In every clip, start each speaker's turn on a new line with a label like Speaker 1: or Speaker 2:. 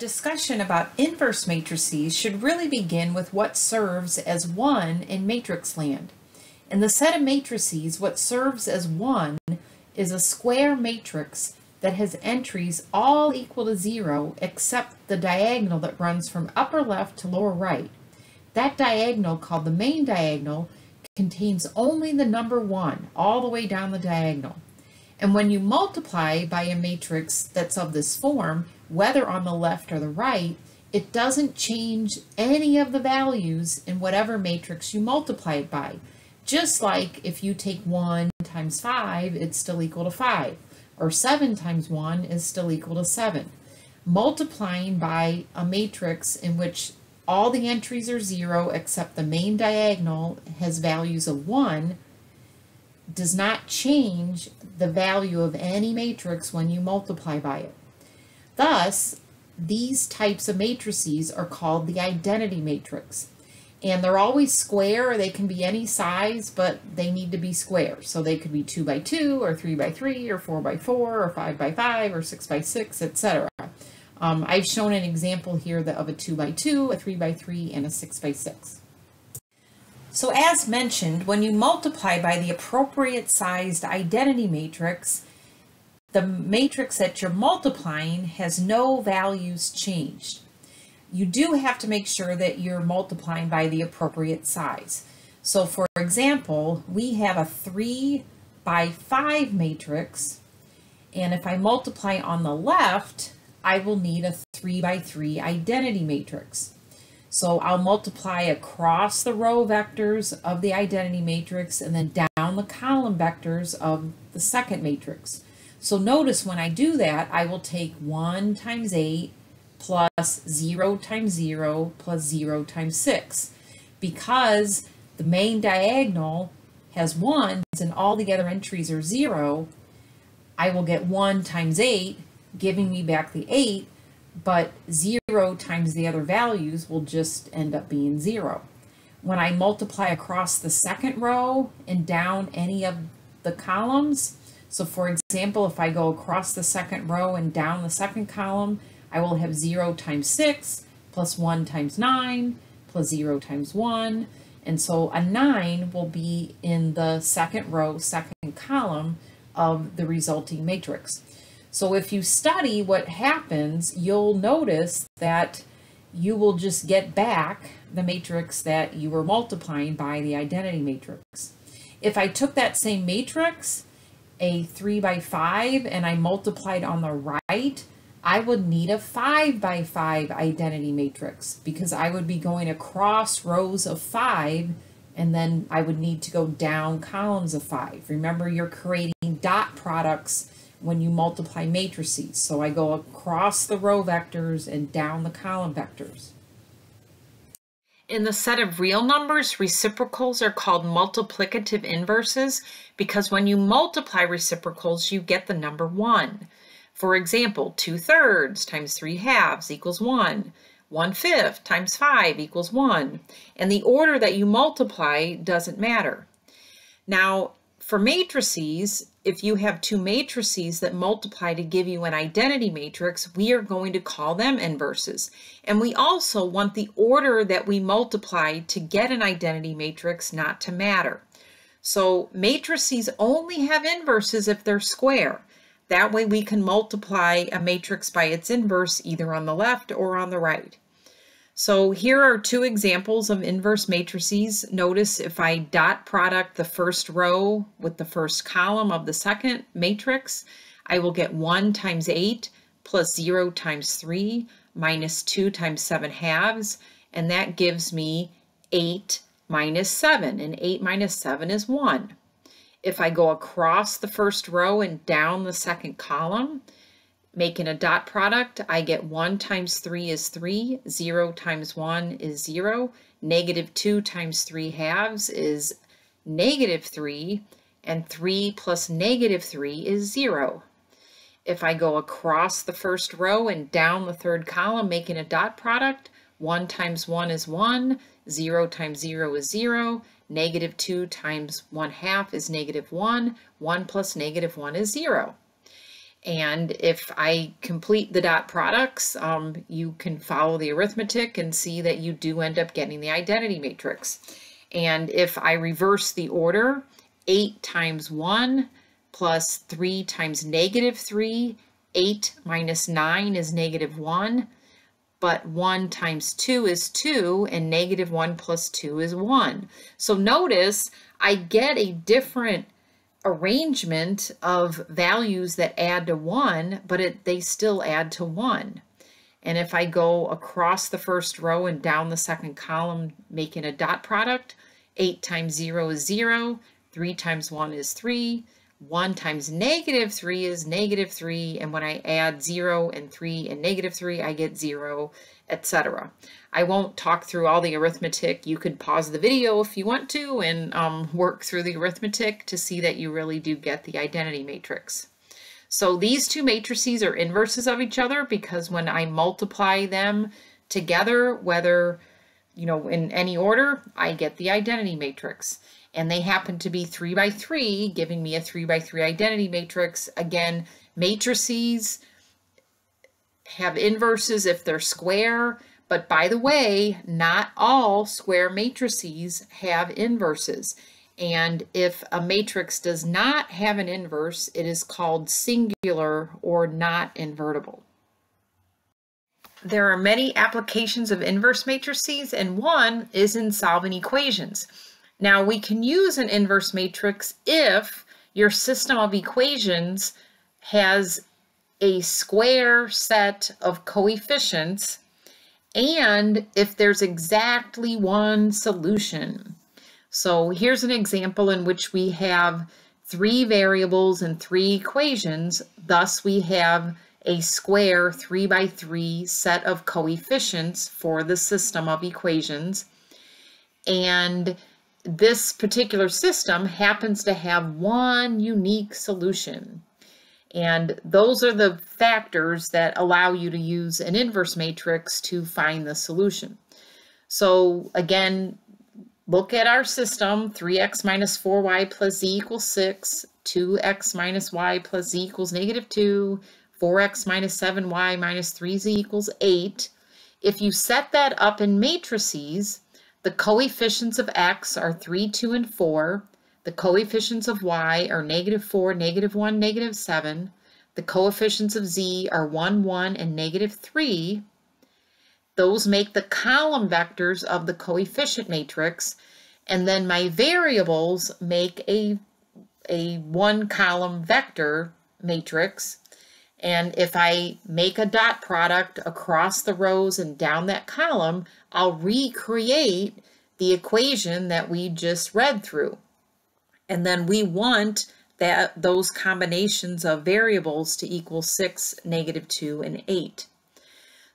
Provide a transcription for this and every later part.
Speaker 1: discussion about inverse matrices should really begin with what serves as 1 in matrix land. In the set of matrices, what serves as 1 is a square matrix that has entries all equal to 0 except the diagonal that runs from upper left to lower right. That diagonal, called the main diagonal, contains only the number 1 all the way down the diagonal. And when you multiply by a matrix that's of this form, whether on the left or the right, it doesn't change any of the values in whatever matrix you multiply it by. Just like if you take 1 times 5, it's still equal to 5, or 7 times 1 is still equal to 7. Multiplying by a matrix in which all the entries are 0 except the main diagonal has values of 1 does not change the value of any matrix when you multiply by it. Thus, these types of matrices are called the identity matrix. And they're always square, or they can be any size, but they need to be square. So they could be 2 by 2, or 3 by 3, or 4 by 4, or 5 by 5, or 6 by 6, etc. I've shown an example here of a 2 by 2, a 3 by 3, and a 6 by 6. So as mentioned, when you multiply by the appropriate sized identity matrix, the matrix that you're multiplying has no values changed. You do have to make sure that you're multiplying by the appropriate size. So for example, we have a 3 by 5 matrix, and if I multiply on the left, I will need a 3 by 3 identity matrix. So I'll multiply across the row vectors of the identity matrix and then down the column vectors of the second matrix. So notice when I do that, I will take 1 times 8 plus 0 times 0 plus 0 times 6. Because the main diagonal has 1s and all the other entries are 0, I will get 1 times 8, giving me back the 8, but 0 times the other values will just end up being 0. When I multiply across the second row and down any of the columns, so for example, if I go across the second row and down the second column, I will have 0 times 6 plus 1 times 9 plus 0 times 1, and so a 9 will be in the second row, second column of the resulting matrix. So if you study what happens, you'll notice that you will just get back the matrix that you were multiplying by the identity matrix. If I took that same matrix, a 3 by 5, and I multiplied on the right, I would need a 5 by 5 identity matrix because I would be going across rows of 5 and then I would need to go down columns of 5. Remember, you're creating dot products when you multiply matrices. So I go across the row vectors and down the column vectors. In the set of real numbers, reciprocals are called multiplicative inverses because when you multiply reciprocals, you get the number 1. For example, 2/3 times 3/2 equals 1. 1/5 times 5 equals 1. And the order that you multiply doesn't matter. Now, for matrices, if you have two matrices that multiply to give you an identity matrix, we are going to call them inverses. And we also want the order that we multiply to get an identity matrix not to matter. So matrices only have inverses if they're square. That way we can multiply a matrix by its inverse either on the left or on the right. So here are two examples of inverse matrices. Notice if I dot product the first row with the first column of the second matrix, I will get 1 times 8 plus 0 times 3 minus 2 times 7/2, and that gives me 8 minus 7, and 8 minus 7 is 1. If I go across the first row and down the second column, making a dot product, I get 1 times 3 is 3, 0 times 1 is 0, negative 2 times 3/2 is negative 3, and 3 plus negative 3 is 0. If I go across the first row and down the third column, making a dot product, 1 times 1 is 1, 0 times 0 is 0, negative 2 times 1/2 is negative 1, 1 plus negative 1 is 0. And if I complete the dot products, you can follow the arithmetic and see that you do end up getting the identity matrix. And if I reverse the order, 8 times 1 plus 3 times negative 3, 8 minus 9 is negative 1, but 1 times 2 is 2, and negative 1 plus 2 is 1. So notice I get a different arrangement of values that add to 1, but they still add to 1. And if I go across the first row and down the second column making a dot product, 8 times 0 is 0, 3 times 1 is 3, 1 times negative 3 is negative 3, and when I add 0 and 3 and negative 3, I get 0, etc. I won't talk through all the arithmetic. You could pause the video if you want to and work through the arithmetic to see that you really do get the identity matrix. So these two matrices are inverses of each other because when I multiply them together, whether in any order, I get the identity matrix. And they happen to be 3 by 3, giving me a 3 by 3 identity matrix. Again, matrices have inverses if they're square, but by the way, not all square matrices have inverses. And if a matrix does not have an inverse, it is called singular or not invertible. There are many applications of inverse matrices, and one is in solving equations. Now, we can use an inverse matrix if your system of equations has a square set of coefficients and if there's exactly one solution. So here's an example in which we have 3 variables and 3 equations. Thus, we have a square 3 by 3 set of coefficients for the system of equations. And this particular system happens to have one unique solution. And those are the factors that allow you to use an inverse matrix to find the solution. So again, look at our system, 3x minus 4y plus z equals 6, 2x minus y plus z equals negative 2, 4x minus 7y minus 3z equals 8. If you set that up in matrices, the coefficients of x are 3, 2, and 4. The coefficients of y are negative 4, negative 1, negative 7. The coefficients of z are 1, 1, and negative 3. Those make the column vectors of the coefficient matrix. And then my variables make a one column vector matrix. And if I make a dot product across the rows and down that column, I'll recreate the equation that we just read through. And then we want those combinations of variables to equal 6, negative 2, and 8.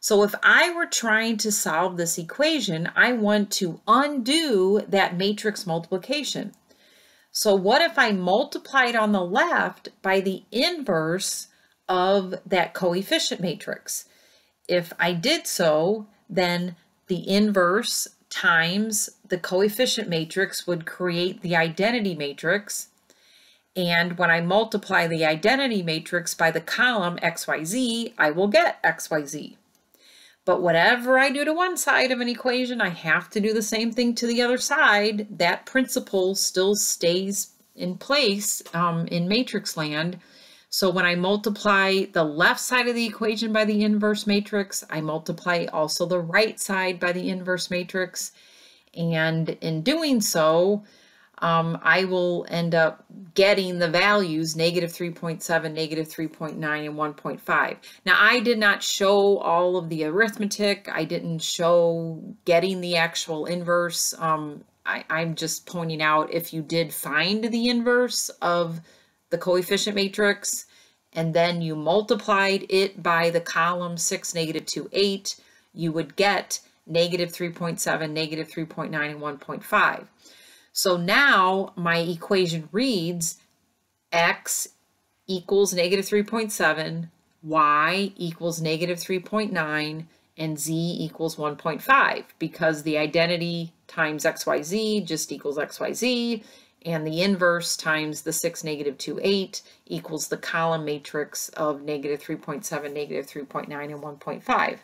Speaker 1: So if I were trying to solve this equation, I want to undo that matrix multiplication. So what if I multiplied on the left by the inverse of that coefficient matrix? If I did so, then the inverse times the coefficient matrix would create the identity matrix. And when I multiply the identity matrix by the column XYZ, I will get XYZ. But whatever I do to one side of an equation, I have to do the same thing to the other side. That principle still stays in place in matrix land. So when I multiply the left side of the equation by the inverse matrix, I multiply also the right side by the inverse matrix. And in doing so, I will end up getting the values negative 3.7, negative 3.9, and 1.5. Now, I did not show all of the arithmetic. I didn't show getting the actual inverse. I'm just pointing out if you did find the inverse of the coefficient matrix, and then you multiplied it by the column 6, negative 2, 8, you would get negative 3.7, negative 3.9, and 1.5. So now my equation reads x equals negative 3.7, y equals negative 3.9, and z equals 1.5, because the identity times xyz just equals xyz, and the inverse times the 6, -2, 8 equals the column matrix of -3.7, -3.9, and 1.5.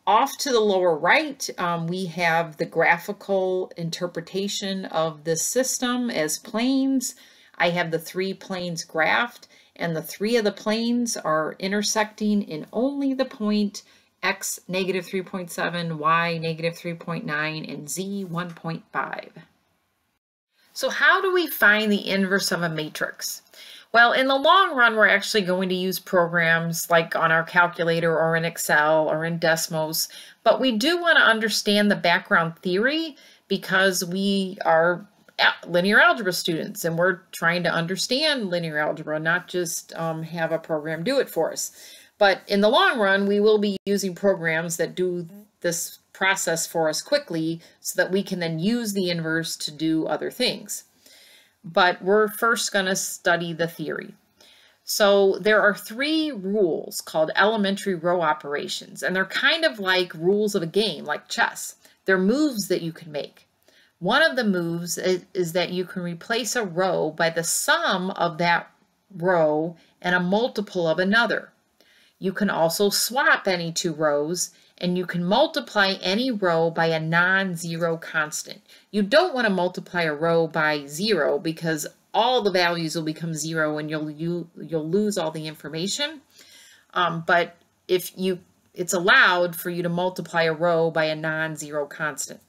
Speaker 1: Off to the lower right, we have the graphical interpretation of this system as planes. I have the 3 planes graphed, and the 3 of the planes are intersecting in only the point x -3.7, y -3.9, and z 1.5. So how do we find the inverse of a matrix? Well, in the long run, we're actually going to use programs like on our calculator or in Excel or in Desmos, but we do want to understand the background theory because we are linear algebra students and we're trying to understand linear algebra, not just have a program do it for us. But in the long run, we will be using programs that do this process for us quickly so that we can then use the inverse to do other things. But we're first going to study the theory. So there are 3 rules called elementary row operations, and they're kind of like rules of a game, like chess. They're moves that you can make. One of the moves is that you can replace a row by the sum of that row and a multiple of another. You can also swap any 2 rows, and you can multiply any row by a non-zero constant. You don't want to multiply a row by 0 because all the values will become 0 and you'll lose all the information. But it's allowed for you to multiply a row by a non-zero constant.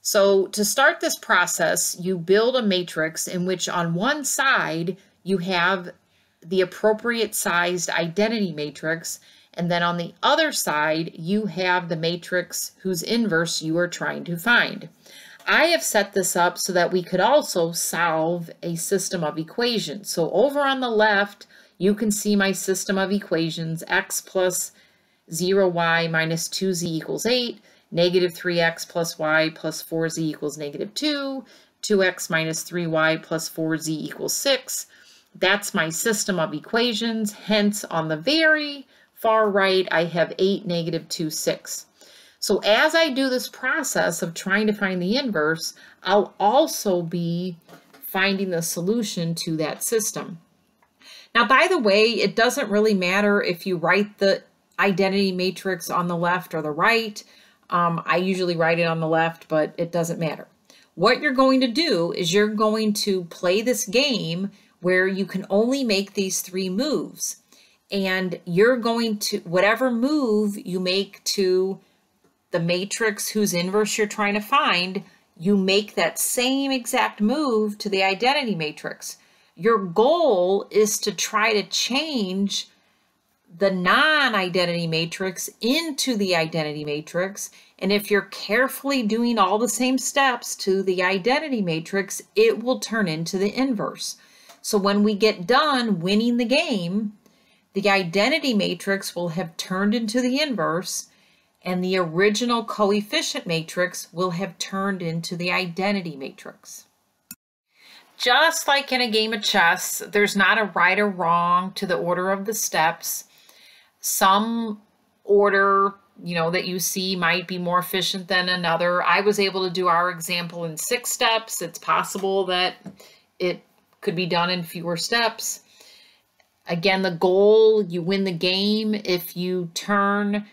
Speaker 1: So to start this process, you build a matrix in which on one side you have the appropriate sized identity matrix, and then on the other side you have the matrix whose inverse you are trying to find. I have set this up so that we could also solve a system of equations. So over on the left, you can see my system of equations: x plus 0y minus 2z equals 8, -3x plus y plus 4z equals -2, 2x minus 3y plus 4z equals 6. That's my system of equations. Hence, on the very far right, I have 8, -2, 6. So as I do this process of trying to find the inverse, I'll also be finding the solution to that system. Now, by the way, it doesn't really matter if you write the identity matrix on the left or the right. I usually write it on the left, but it doesn't matter. What you're going to do is you're going to play this game where you can only make these 3 moves. And you're going to, whatever move you make to the matrix whose inverse you're trying to find, you make that same exact move to the identity matrix. Your goal is to try to change the non-identity matrix into the identity matrix. And if you're carefully doing all the same steps to the identity matrix, it will turn into the inverse. So when we get done winning the game, the identity matrix will have turned into the inverse, and the original coefficient matrix will have turned into the identity matrix. Just like in a game of chess, there's not a right or wrong to the order of the steps. Some order, that you see might be more efficient than another. I was able to do our example in 6 steps. It's possible that it could be done in fewer steps. Again, the goal, you win the game if you turn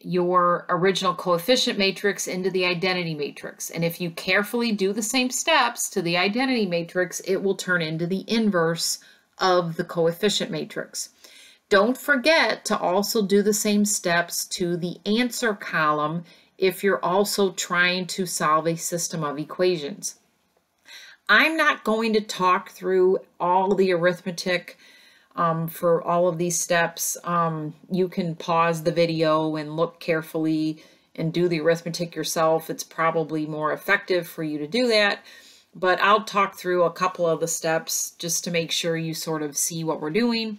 Speaker 1: your original coefficient matrix into the identity matrix. And if you carefully do the same steps to the identity matrix, it will turn into the inverse of the coefficient matrix. Don't forget to also do the same steps to the answer column if you're also trying to solve a system of equations. I'm not going to talk through all the arithmetic for all of these steps. You can pause the video and look carefully and do the arithmetic yourself. It's probably more effective for you to do that, but I'll talk through a couple of the steps just to make sure you sort of see what we're doing.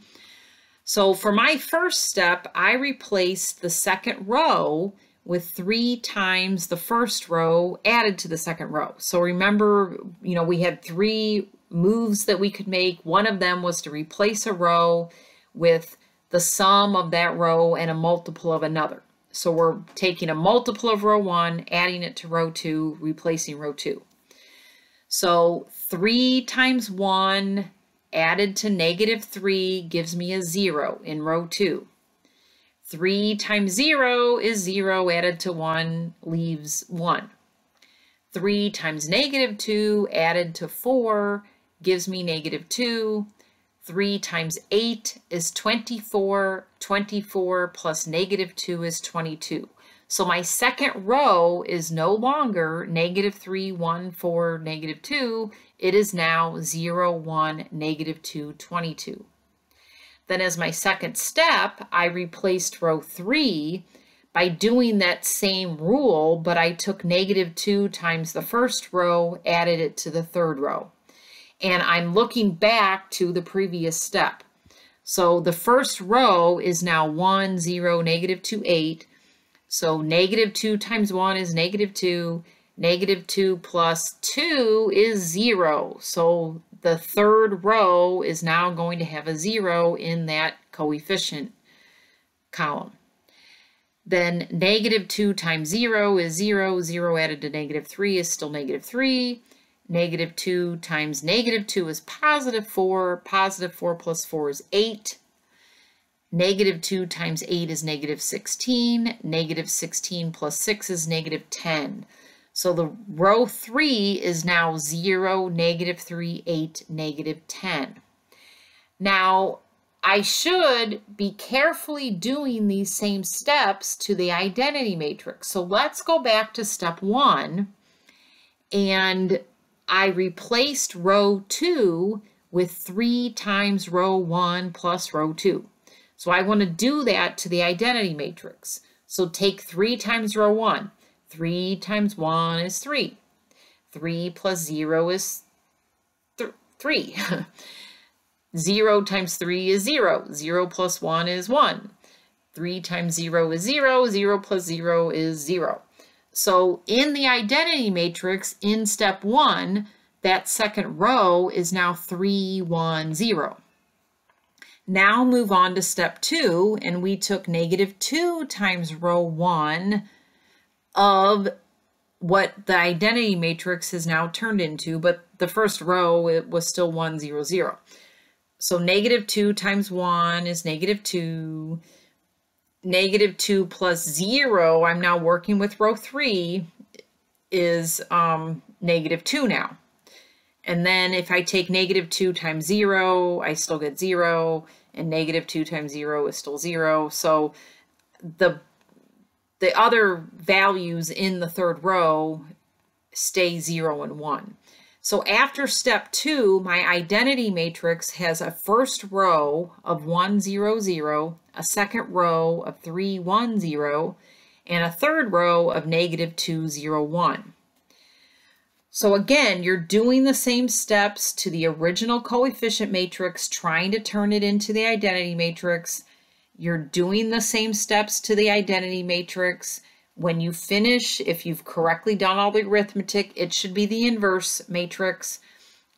Speaker 1: So for my first step, I replaced the second row with 3 times the first row added to the second row. So remember, we had 3 moves that we could make. One of them was to replace a row with the sum of that row and a multiple of another. So we're taking a multiple of row 1, adding it to row 2, replacing row 2. So 3 times 1 added to -3 gives me a 0 in row 2. 3 times 0 is 0 added to 1 leaves 1. 3 times -2 added to 4 gives me -2. 3 times 8 is 24. 24 plus -2 is 22. So my second row is no longer -3, 1, 4, -2. It is now 0, 1, -2, 22. Then as my second step, I replaced row 3 by doing that same rule, but I took -2 times the first row, added it to the third row. And I'm looking back to the previous step. So the first row is now 1, 0, -2, 8. So -2 times 1 is -2. -2 plus 2 is 0. So the third row is now going to have a 0 in that coefficient column. Then -2 times 0 is 0. 0 added to -3 is still -3. -2 times -2 is +4. +4 plus 4 is 8. -2 times 8 is -16. -16 plus 6 is -10. So the row 3 is now 0, -3, 8, -10. Now, I should be carefully doing these same steps to the identity matrix. So let's go back to step 1, and I replaced row 2 with 3 times row 1 plus row 2. So I want to do that to the identity matrix. So take 3 times row 1. 3 times 1 is 3. 3 plus 0 is 3. 0 times 3 is 0. 0 plus 1 is 1. 3 times 0 is 0. 0 plus 0 is 0. So in the identity matrix, in step 1, that second row is now 3, 1, 0. Now move on to step 2, and we took -2 times row 1 of what the identity matrix has now turned into, but the first row, it was still 1, 0, 0. So -2 times 1 is -2. -2 plus 0, I'm now working with row 3, is -2 now. And then if I take -2 times 0, I still get 0, and -2 times 0 is still 0. So the other values in the third row stay 0 and 1. So after step 2, my identity matrix has a first row of 1, 0, 0, a second row of 3, 1, 0, and a third row of -2, 0, 1. So again, you're doing the same steps to the original coefficient matrix, trying to turn it into the identity matrix. You're doing the same steps to the identity matrix. When you finish, if you've correctly done all the arithmetic, it should be the inverse matrix.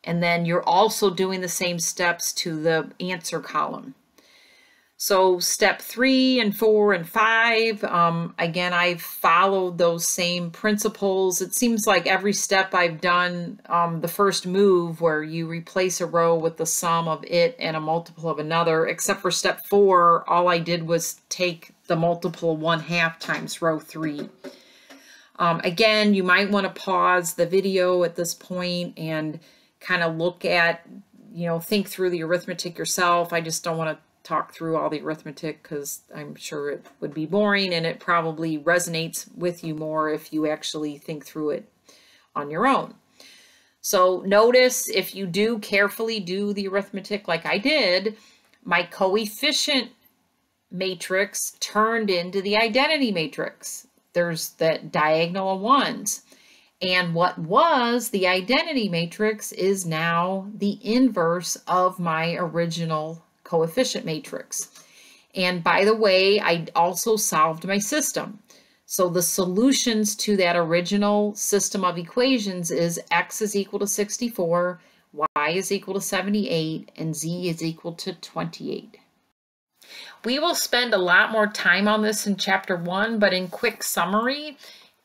Speaker 1: And then you're also doing the same steps to the answer column. So step 3 and 4 and 5, again, I've followed those same principles. It seems like every step I've done, the first move where you replace a row with the sum of it and a multiple of another, except for step 4, all I did was take the multiple 1/2 times row 3. Again, you might want to pause the video at this point and kind of look at, think through the arithmetic yourself. I just don't want to talk through all the arithmetic because I'm sure it would be boring, and it probably resonates with you more if you actually think through it on your own. So notice, if you do carefully do the arithmetic like I did, my coefficient matrix turned into the identity matrix. There's that diagonal of 1s. And what was the identity matrix is now the inverse of my original coefficient matrix. And by the way, I also solved my system. So the solutions to that original system of equations is x is equal to 64, y is equal to 78, and z is equal to 28. We will spend a lot more time on this in chapter 1, but in quick summary,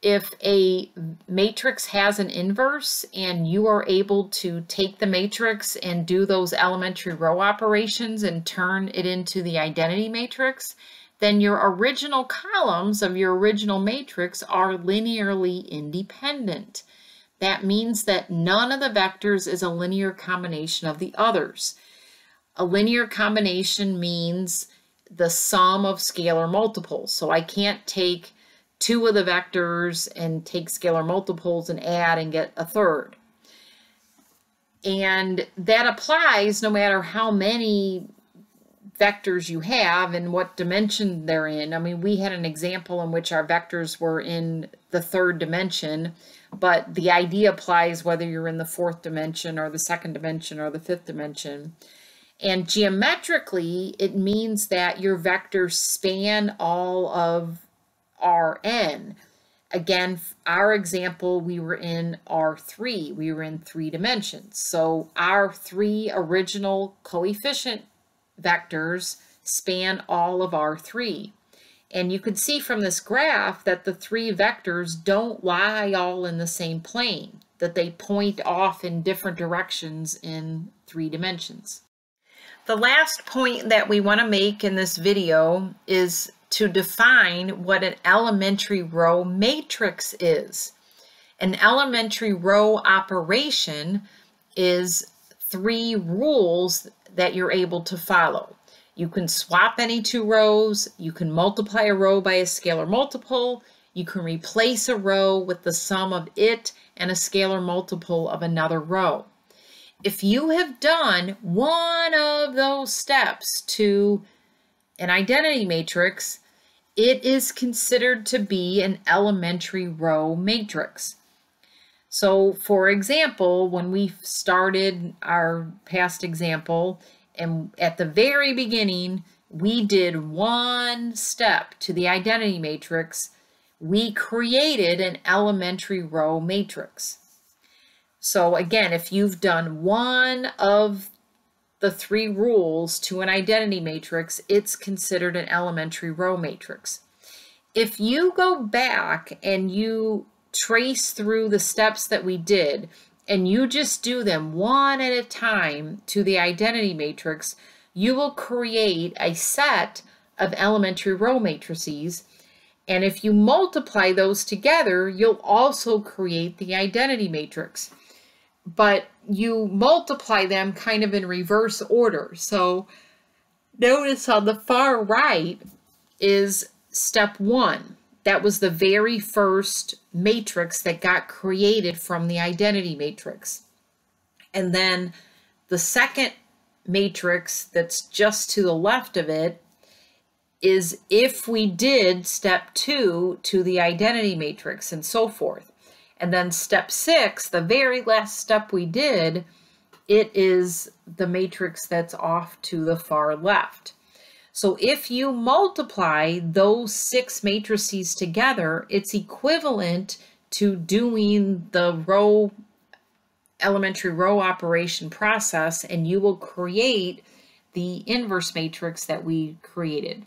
Speaker 1: If a matrix has an inverse and you are able to take the matrix and do those elementary row operations and turn it into the identity matrix, then your original columns of your original matrix are linearly independent. That means that none of the vectors is a linear combination of the others. A linear combination means the sum of scalar multiples. So I can't take two of the vectors and take scalar multiples and add and get a third. And that applies no matter how many vectors you have and what dimension they're in. I mean, we had an example in which our vectors were in the third dimension, but the idea applies whether you're in the fourth dimension or the second dimension or the fifth dimension. And geometrically, it means that your vectors span all of Rn. Again, our example, we were in R3. We were in 3 dimensions. So our 3 original coefficient vectors span all of R3. And you can see from this graph that the 3 vectors don't lie all in the same plane, that they point off in different directions in 3 dimensions. The last point that we want to make in this video is to define what an elementary row matrix is. An elementary row operation is 3 rules that you're able to follow. You can swap any 2 rows, you can multiply a row by a scalar multiple, you can replace a row with the sum of it and a scalar multiple of another row. If you have done one of those steps to an identity matrix, it is considered to be an elementary row matrix. So for example, when we started our past example, and at the very beginning, we did one step to the identity matrix, we created an elementary row matrix. So again, if you've done one of the 3 rules to an identity matrix, it's considered an elementary row matrix. If you go back and you trace through the steps that we did, and you just do them one at a time to the identity matrix, you will create a set of elementary row matrices. And if you multiply those together, you'll also create the identity matrix. But you multiply them kind of in reverse order. So notice on the far right is step 1. That was the very first matrix that got created from the identity matrix. And then the second matrix that's just to the left of it is if we did step 2 to the identity matrix and so forth. And then step 6, the very last step we did, it is the matrix that's off to the far left. So if you multiply those 6 matrices together, it's equivalent to doing the elementary row operation process, and you will create the inverse matrix that we created.